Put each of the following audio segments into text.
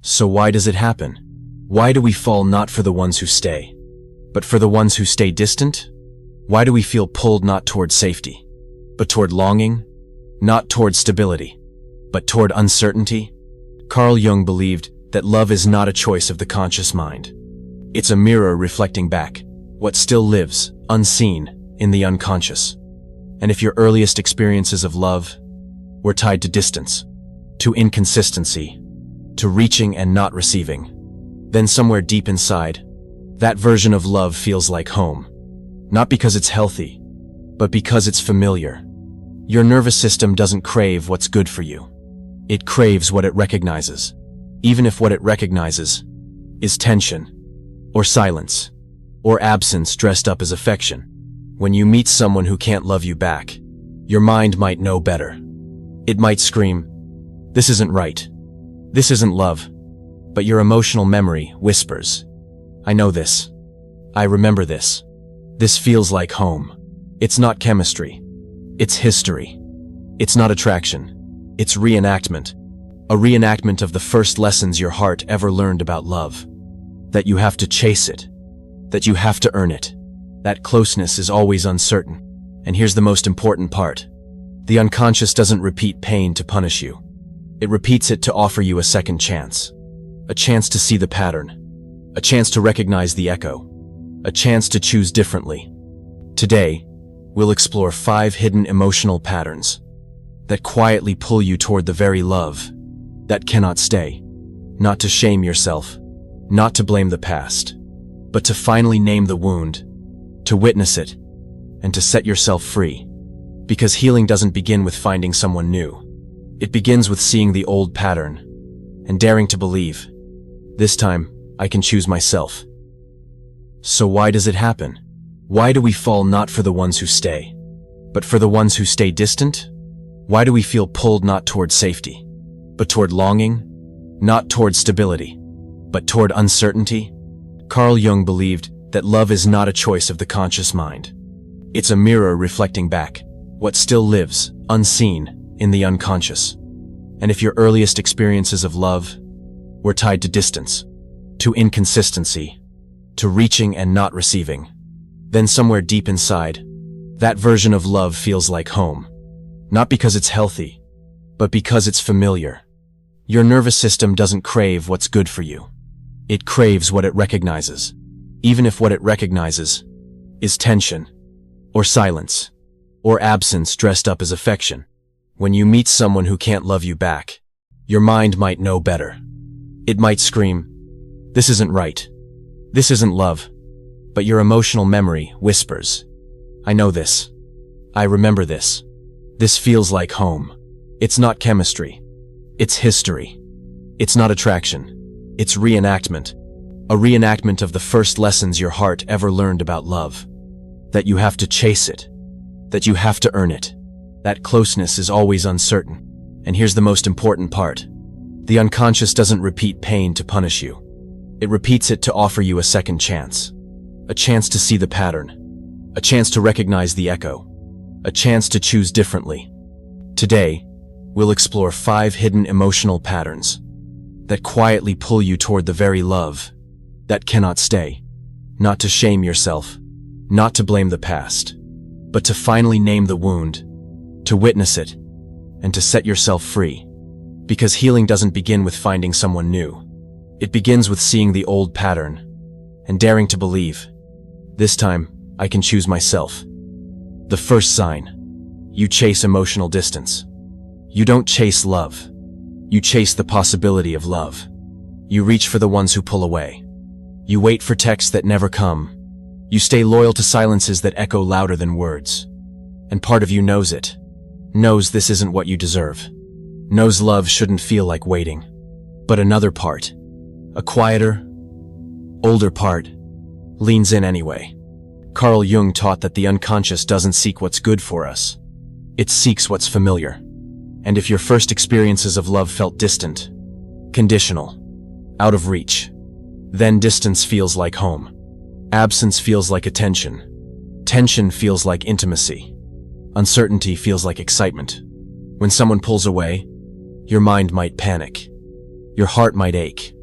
So why does it happen? Why do we fall not for the ones who stay, but for the ones who stay distant? Why do we feel pulled not toward safety, but toward longing? Not toward stability, but toward uncertainty? Carl Jung believed that love is not a choice of the conscious mind. It's a mirror reflecting back what still lives, unseen, in the unconscious. And if your earliest experiences of love were tied to distance, to inconsistency, to reaching and not receiving, then somewhere deep inside, that version of love feels like home. Not because it's healthy, but because it's familiar. Your nervous system doesn't crave what's good for you. It craves what it recognizes, even if what it recognizes is tension, or silence, or absence dressed up as affection. When you meet someone who can't love you back, your mind might know better. It might scream, "This isn't right. This isn't love." But your emotional memory whispers, "I know this. I remember this. This feels like home." It's not chemistry. It's history. It's not attraction. It's reenactment. A reenactment of the first lessons your heart ever learned about love. That you have to chase it. That you have to earn it. That closeness is always uncertain. And here's the most important part. The unconscious doesn't repeat pain to punish you. It repeats it to offer you a second chance. A chance to see the pattern. A chance to recognize the echo. A chance to choose differently. Today, we'll explore 5 hidden emotional patterns that quietly pull you toward the very love that cannot stay. Not to shame yourself, not to blame the past, but to finally name the wound, to witness it, and to set yourself free. Because healing doesn't begin with finding someone new. It begins with seeing the old pattern and daring to believe, "This time, I can choose myself." So why does it happen? Why do we fall not for the ones who stay, but for the ones who stay distant? Why do we feel pulled not toward safety, but toward longing? Not toward stability, but toward uncertainty? Carl Jung believed that love is not a choice of the conscious mind. It's a mirror reflecting back what still lives, unseen, in the unconscious. And if your earliest experiences of love were tied to distance, to inconsistency, to reaching and not receiving, then somewhere deep inside, that version of love feels like home. Not because it's healthy, but because it's familiar. Your nervous system doesn't crave what's good for you. It craves what it recognizes, even if what it recognizes is tension, or silence, or absence dressed up as affection. When you meet someone who can't love you back, your mind might know better. It might scream, "This isn't right. This isn't love." But your emotional memory whispers, "I know this. I remember this. This feels like home." It's not chemistry. It's history. It's not attraction. It's reenactment. A reenactment of the first lessons your heart ever learned about love. That you have to chase it. That you have to earn it. That closeness is always uncertain. And here's the most important part. The unconscious doesn't repeat pain to punish you. It repeats it to offer you a second chance. A chance to see the pattern. A chance to recognize the echo. A chance to choose differently. Today, we'll explore 5 hidden emotional patterns that quietly pull you toward the very love that cannot stay. Not to shame yourself, not to blame the past, but to finally name the wound, to witness it, and to set yourself free. Because healing doesn't begin with finding someone new. It begins with seeing the old pattern and daring to believe, "This time, I can choose myself." The first sign. You chase emotional distance. You don't chase love. You chase the possibility of love. You reach for the ones who pull away. You wait for texts that never come. You stay loyal to silences that echo louder than words. And part of you knows it. Knows this isn't what you deserve. Knows love shouldn't feel like waiting. But another part, a quieter, older part, leans in anyway. Carl Jung taught that the unconscious doesn't seek what's good for us. It seeks what's familiar. And if your first experiences of love felt distant, conditional, out of reach, then distance feels like home. Absence feels like attention. Tension feels like intimacy. Uncertainty feels like excitement. When someone pulls away, your mind might panic. Your heart might ache.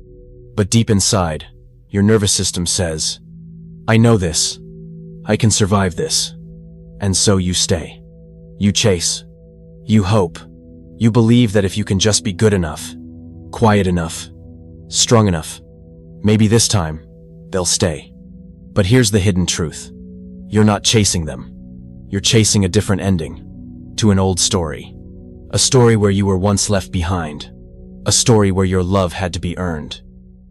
But deep inside, your nervous system says, I know this. I can survive this. And so you stay. You chase. You hope. You believe that if you can just be good enough, quiet enough, strong enough, maybe this time, they'll stay. But here's the hidden truth. You're not chasing them. You're chasing a different ending to an old story. A story where you were once left behind. A story where your love had to be earned.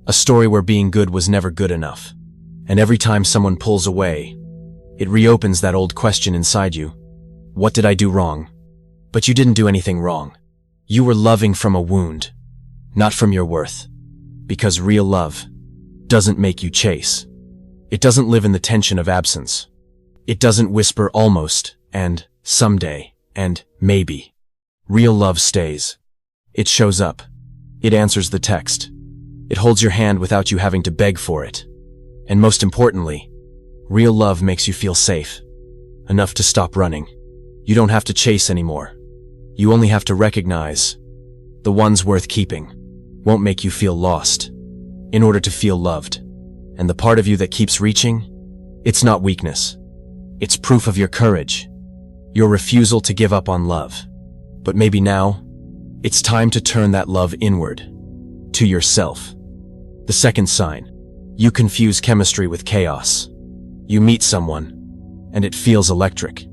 A story where being good was never good enough. And every time someone pulls away, it reopens that old question inside you. What did I do wrong? But you didn't do anything wrong. You were loving from a wound, not from your worth. Because real love doesn't make you chase. It doesn't live in the tension of absence. It doesn't whisper almost, and someday, and maybe. Real love stays. It shows up. It answers the text. It holds your hand without you having to beg for it. And most importantly, real love makes you feel safe. Enough to stop running. You don't have to chase anymore. You only have to recognize the ones worth keeping won't make you feel lost in order to feel loved. And the part of you that keeps reaching, it's not weakness. It's proof of your courage, your refusal to give up on love. But maybe now, it's time to turn that love inward, to yourself. The second sign, you confuse chemistry with chaos. You meet someone, and it feels electric,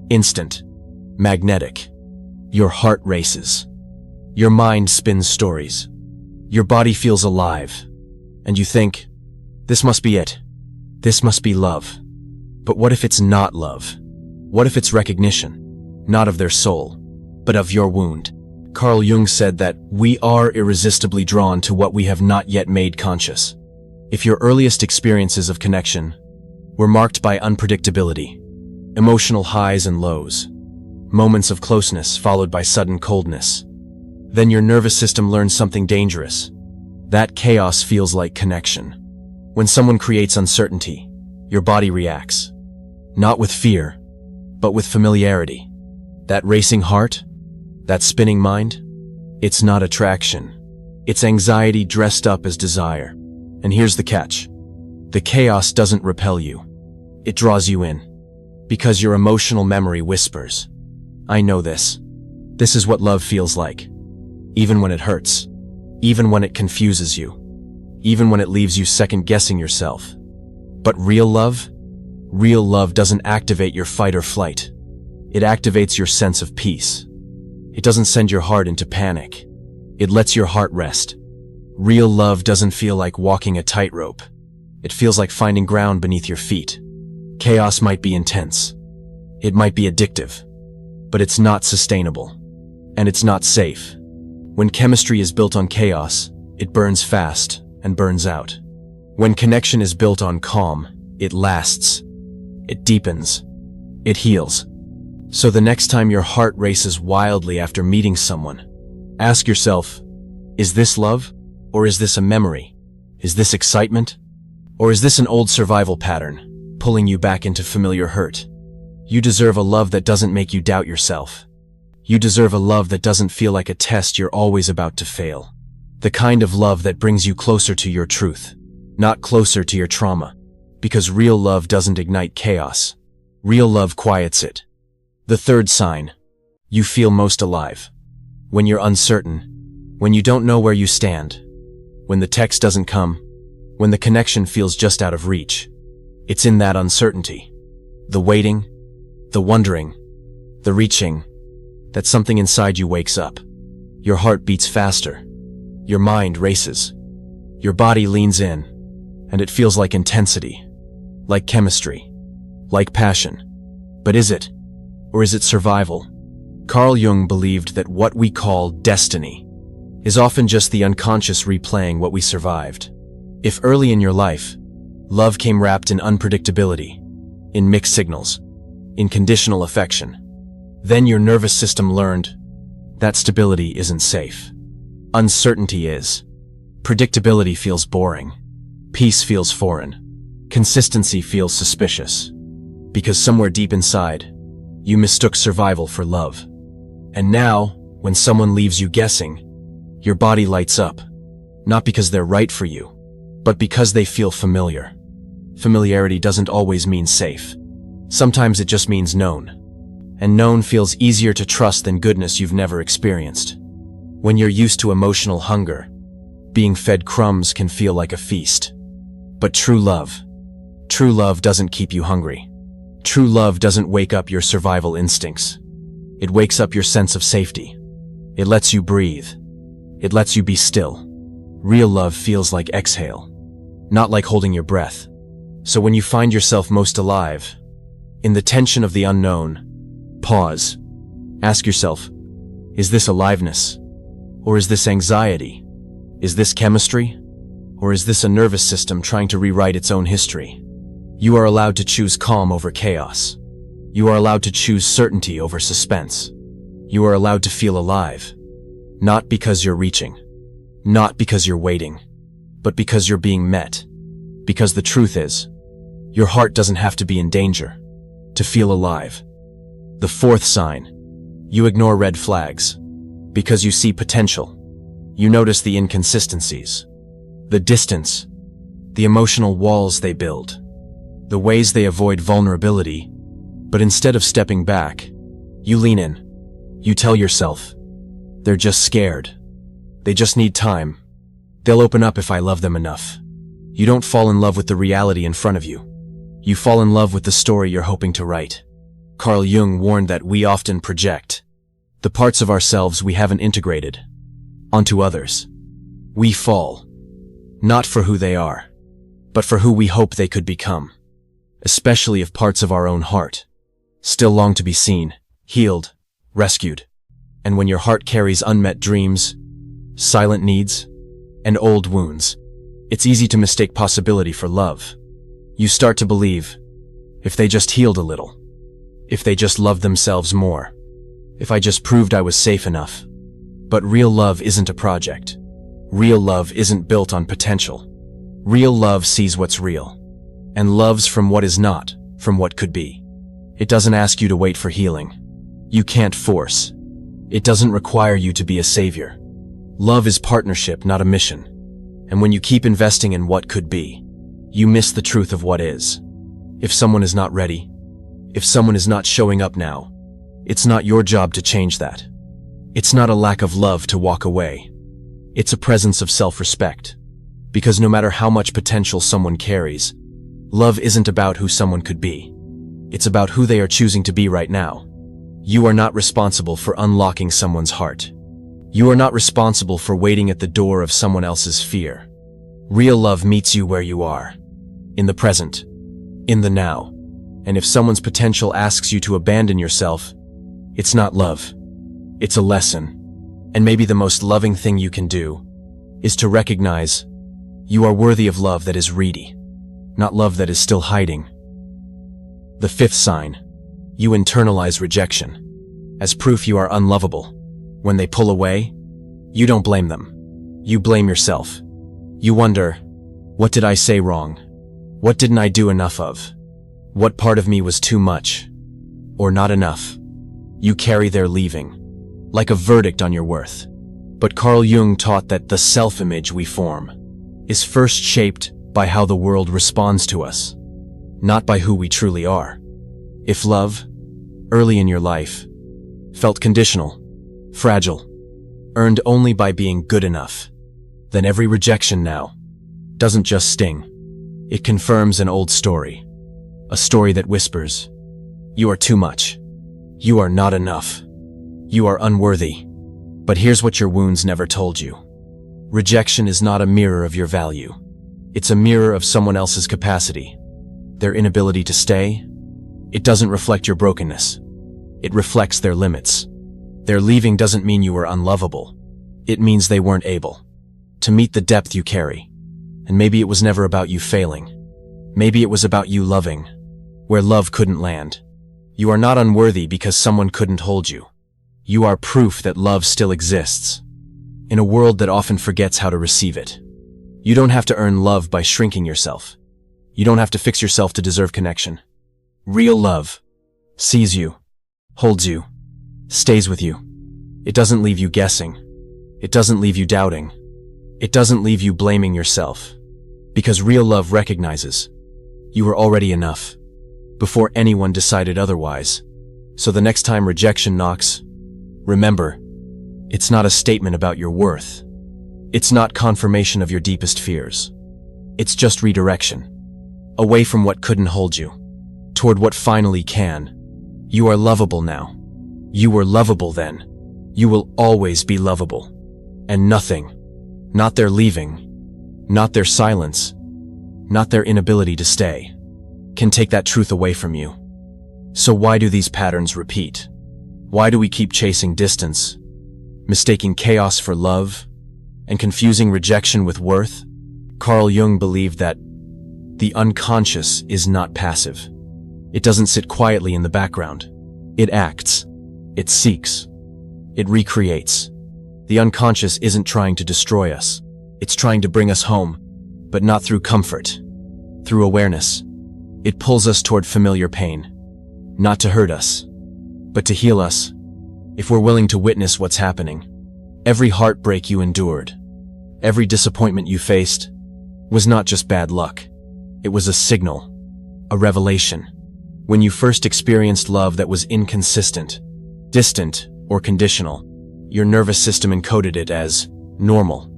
instant, magnetic. Your heart races. Your mind spins stories. Your body feels alive. And you think, this must be it. This must be love. But what if it's not love? What if it's recognition, not of their soul, but of your wound? Carl Jung said that we are irresistibly drawn to what we have not yet made conscious. If your earliest experiences of connection were marked by unpredictability, emotional highs and lows, moments of closeness followed by sudden coldness, then your nervous system learns something dangerous. That chaos feels like connection. When someone creates uncertainty, your body reacts. Not with fear, but with familiarity. That racing heart, that spinning mind, it's not attraction. It's anxiety dressed up as desire. And here's the catch. The chaos doesn't repel you. It draws you in. Because your emotional memory whispers, I know this. This is what love feels like. Even when it hurts. Even when it confuses you. Even when it leaves you second-guessing yourself. But real love doesn't activate your fight or flight. It activates your sense of peace. It doesn't send your heart into panic. It lets your heart rest. Real love doesn't feel like walking a tightrope. It feels like finding ground beneath your feet. Chaos might be intense. It might be addictive. But it's not sustainable. And it's not safe. When chemistry is built on chaos, it burns fast and burns out. When connection is built on calm, it lasts. It deepens. It heals. So the next time your heart races wildly after meeting someone, ask yourself, is this love? Or is this a memory? Is this excitement? Or is this an old survival pattern, pulling you back into familiar hurt? You deserve a love that doesn't make you doubt yourself. You deserve a love that doesn't feel like a test you're always about to fail. The kind of love that brings you closer to your truth, not closer to your trauma. Because real love doesn't ignite chaos. Real love quiets it. The third sign, you feel most alive. When you're uncertain, when you don't know where you stand, when the text doesn't come, when the connection feels just out of reach. It's in that uncertainty, the waiting, the wondering, the reaching, that something inside you wakes up. Your heart beats faster. Your mind races. Your body leans in, and it feels like intensity, like chemistry, like passion. But is it? Or is it survival? Carl Jung believed that what we call destiny is often just the unconscious replaying what we survived. If early in your life, love came wrapped in unpredictability, in mixed signals, in conditional affection, then your nervous system learned that stability isn't safe. Uncertainty is. Predictability feels boring. Peace feels foreign. Consistency feels suspicious. Because somewhere deep inside, you mistook survival for love. And now, when someone leaves you guessing, your body lights up. Not because they're right for you, but because they feel familiar. Familiarity doesn't always mean safe. Sometimes it just means known. And known feels easier to trust than goodness you've never experienced. When you're used to emotional hunger, being fed crumbs can feel like a feast. But true love doesn't keep you hungry. True love doesn't wake up your survival instincts. It wakes up your sense of safety. It lets you breathe. It lets you be still. Real love feels like exhale, not like holding your breath. So when you find yourself most alive, in the tension of the unknown, pause. Ask yourself, is this aliveness? Or is this anxiety? Is this chemistry? Or is this a nervous system trying to rewrite its own history? You are allowed to choose calm over chaos. You are allowed to choose certainty over suspense. You are allowed to feel alive. Not because you're reaching. Not because you're waiting. But because you're being met. Because the truth is, your heart doesn't have to be in danger to feel alive. The fourth sign. You ignore red flags. Because you see potential. You notice the inconsistencies. The distance. The emotional walls they build. The ways they avoid vulnerability. But instead of stepping back, you lean in. You tell yourself, they're just scared. They just need time. They'll open up if I love them enough. You don't fall in love with the reality in front of you. You fall in love with the story you're hoping to write. Carl Jung warned that we often project the parts of ourselves we haven't integrated onto others. We fall, not for who they are, but for who we hope they could become, especially if parts of our own heart still long to be seen, healed, rescued. And when your heart carries unmet dreams, silent needs, and old wounds, it's easy to mistake possibility for love. You start to believe, if they just healed a little, if they just loved themselves more, if I just proved I was safe enough. But real love isn't a project. Real love isn't built on potential. Real love sees what's real, and loves from what is not, from what could be. It doesn't ask you to wait for healing. You can't force. It doesn't require you to be a savior. Love is partnership, not a mission. And when you keep investing in what could be, you miss the truth of what is. If someone is not ready, if someone is not showing up now, it's not your job to change that. It's not a lack of love to walk away. It's a presence of self-respect. Because no matter how much potential someone carries, love isn't about who someone could be. It's about who they are choosing to be right now. You are not responsible for unlocking someone's heart. You are not responsible for waiting at the door of someone else's fear. Real love meets you where you are. In the present. In the now. And if someone's potential asks you to abandon yourself, it's not love. It's a lesson. And maybe the most loving thing you can do is to recognize you are worthy of love that is ready, not love that is still hiding. The fifth sign. You internalize rejection as proof you are unlovable. When they pull away, you don't blame them. You blame yourself. You wonder, what did I say wrong? What didn't I do enough of? What part of me was too much? Or not enough? You carry their leaving, like a verdict on your worth. But Carl Jung taught that the self-image we form is first shaped by how the world responds to us, not by who we truly are. If love, early in your life, felt conditional, fragile, earned only by being good enough, then every rejection now doesn't just sting. It confirms an old story, a story that whispers, you are too much. You are not enough. You are unworthy. But here's what your wounds never told you. Rejection is not a mirror of your value. It's a mirror of someone else's capacity, their inability to stay. It doesn't reflect your brokenness. It reflects their limits. Their leaving doesn't mean you were unlovable. It means they weren't able to meet the depth you carry. And maybe it was never about you failing. Maybe it was about you loving where love couldn't land. You are not unworthy because someone couldn't hold you. You are proof that love still exists, in a world that often forgets how to receive it. You don't have to earn love by shrinking yourself. You don't have to fix yourself to deserve connection. Real love sees you, holds you, stays with you. It doesn't leave you guessing. It doesn't leave you doubting. It doesn't leave you blaming yourself. Because real love recognizes you were already enough before anyone decided otherwise. So the next time rejection knocks, remember, it's not a statement about your worth. It's not confirmation of your deepest fears. It's just redirection. Away from what couldn't hold you, toward what finally can. You are lovable now. You were lovable then. You will always be lovable. And nothing, not their leaving, not their silence, not their inability to stay, can take that truth away from you. So why do these patterns repeat? Why do we keep chasing distance, mistaking chaos for love, and confusing rejection with worth? Carl Jung believed that the unconscious is not passive. It doesn't sit quietly in the background. It acts. It seeks. It recreates. The unconscious isn't trying to destroy us. It's trying to bring us home, but not through comfort, through awareness. It pulls us toward familiar pain, not to hurt us, but to heal us, if we're willing to witness what's happening. Every heartbreak you endured, every disappointment you faced, was not just bad luck. It was a signal, a revelation. When you first experienced love that was inconsistent, distant, or conditional, your nervous system encoded it as normal.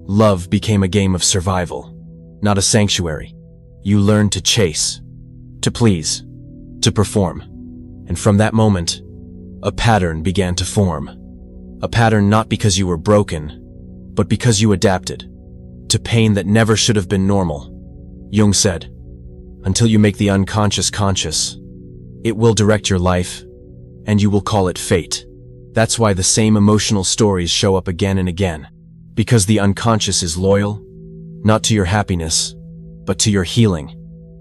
Love became a game of survival, not a sanctuary. You learned to chase, to please, to perform. And from that moment, a pattern began to form. A pattern not because you were broken, but because you adapted to pain that never should have been normal. Jung said, until you make the unconscious conscious, it will direct your life, and you will call it fate. That's why the same emotional stories show up again and again. Because the unconscious is loyal, not to your happiness, but to your healing.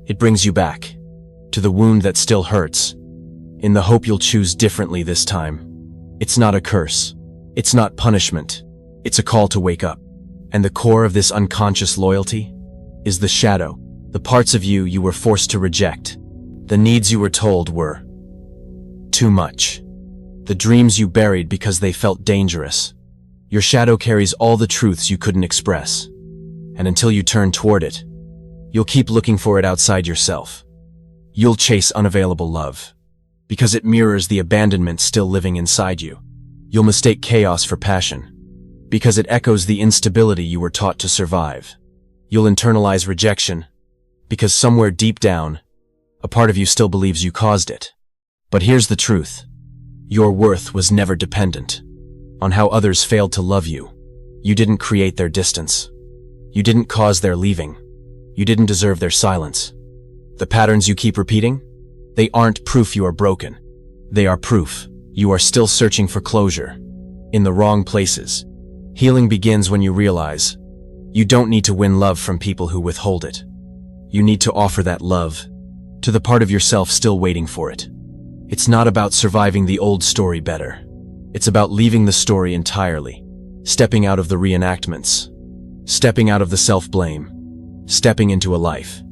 It brings you back, to the wound that still hurts, in the hope you'll choose differently this time. It's not a curse. It's not punishment. It's a call to wake up. And the core of this unconscious loyalty is the shadow, the parts of you you were forced to reject, the needs you were told were too much, the dreams you buried because they felt dangerous. Your shadow carries all the truths you couldn't express. And until you turn toward it, you'll keep looking for it outside yourself. You'll chase unavailable love, because it mirrors the abandonment still living inside you. You'll mistake chaos for passion, because it echoes the instability you were taught to survive. You'll internalize rejection, because somewhere deep down, a part of you still believes you caused it. But here's the truth. Your worth was never dependent on how others failed to love you. You didn't create their distance. You didn't cause their leaving. You didn't deserve their silence. The patterns you keep repeating? They aren't proof you are broken. They are proof you are still searching for closure in the wrong places. Healing begins when you realize you don't need to win love from people who withhold it. You need to offer that love to the part of yourself still waiting for it. It's not about surviving the old story better. It's about leaving the story entirely, stepping out of the reenactments, stepping out of the self-blame, stepping into a life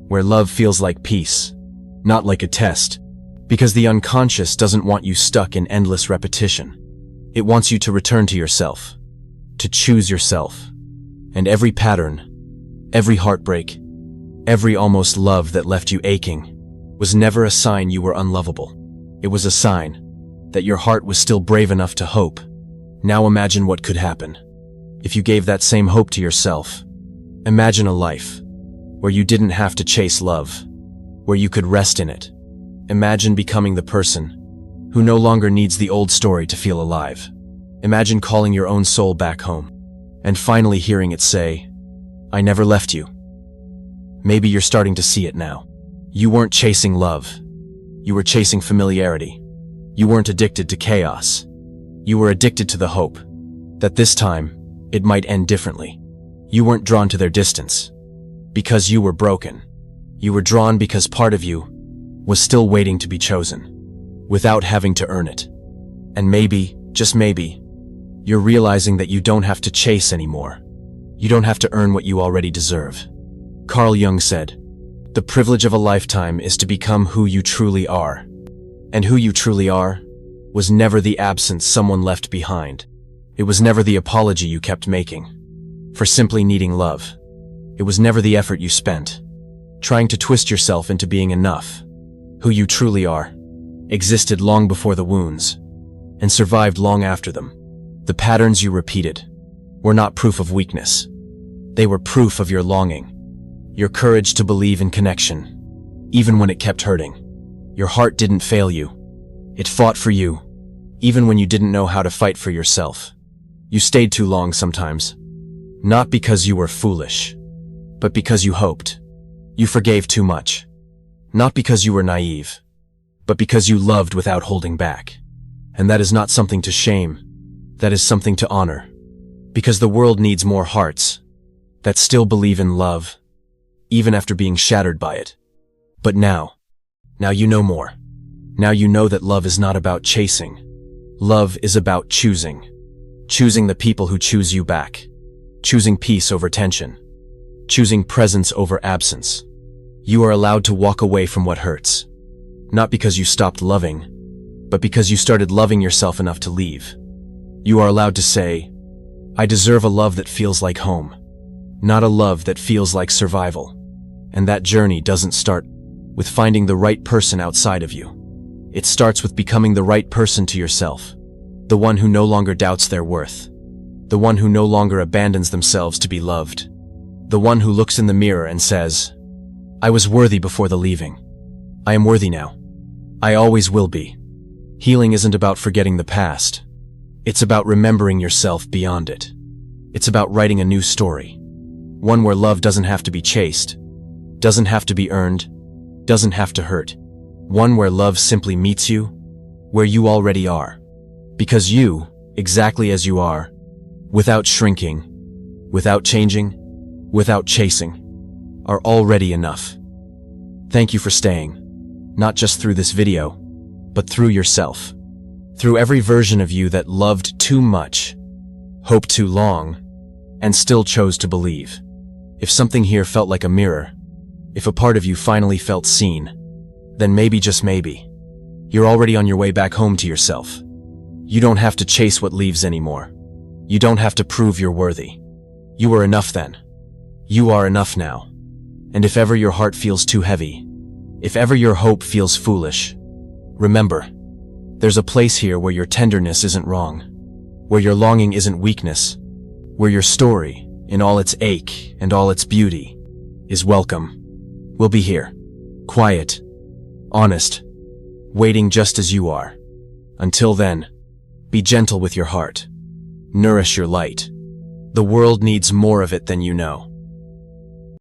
where love feels like peace, not like a test, because the unconscious doesn't want you stuck in endless repetition. It wants you to return to yourself, to choose yourself. And every pattern, every heartbreak, every almost love that left you aching was never a sign you were unlovable. It was a sign that your heart was still brave enough to hope. Now imagine what could happen if you gave that same hope to yourself. Imagine a life where you didn't have to chase love, where you could rest in it. Imagine becoming the person who no longer needs the old story to feel alive. Imagine calling your own soul back home and finally hearing it say, "I never left you." Maybe you're starting to see it now. You weren't chasing love. You were chasing familiarity. You weren't addicted to chaos. You were addicted to the hope that this time it might end differently. You weren't drawn to their distance because you were broken. You were drawn because part of you was still waiting to be chosen, without having to earn it. And maybe, just maybe, you're realizing that you don't have to chase anymore. You don't have to earn what you already deserve. Carl Jung said, "The privilege of a lifetime is to become who you truly are." And who you truly are was never the absence someone left behind. It was never the apology you kept making. for simply needing love. It was never the effort you spent, trying to twist yourself into being enough. Who you truly are existed long before the wounds, and survived long after them. The patterns you repeated were not proof of weakness. They were proof of your longing, your courage to believe in connection, even when it kept hurting. Your heart didn't fail you. It fought for you, even when you didn't know how to fight for yourself. You stayed too long sometimes, not because you were foolish, but because you hoped. You forgave too much, not because you were naive, but because you loved without holding back. And that is not something to shame, that is something to honor. Because the world needs more hearts that still believe in love, even after being shattered by it. But now you know more. Now you know that love is not about chasing. Love is about choosing. Choosing the people who choose you back. Choosing peace over tension. Choosing presence over absence. You are allowed to walk away from what hurts. Not because you stopped loving, but because you started loving yourself enough to leave. You are allowed to say, I deserve a love that feels like home, not a love that feels like survival. And that journey doesn't start with finding the right person outside of you. It starts with becoming the right person to yourself, the one who no longer doubts their worth, the one who no longer abandons themselves to be loved, the one who looks in the mirror and says, I was worthy before the leaving. I am worthy now. I always will be. Healing isn't about forgetting the past. It's about remembering yourself beyond it. It's about writing a new story. One where love doesn't have to be chased, doesn't have to be earned, doesn't have to hurt. One where love simply meets you where you already are. Because you, exactly as you are, without shrinking, without changing, without chasing, are already enough. Thank you for staying, not just through this video, but through yourself. Through every version of you that loved too much, hoped too long, and still chose to believe. If something here felt like a mirror, if a part of you finally felt seen, then maybe, just maybe, you're already on your way back home to yourself. You don't have to chase what leaves anymore. You don't have to prove you're worthy. You were enough then. You are enough now. And if ever your heart feels too heavy, if ever your hope feels foolish, remember, there's a place here where your tenderness isn't wrong, where your longing isn't weakness, where your story, in all its ache and all its beauty, is welcome. We'll be here, quiet, honest, waiting just as you are. Until then, be gentle with your heart. Nourish your light. The world needs more of it than you know.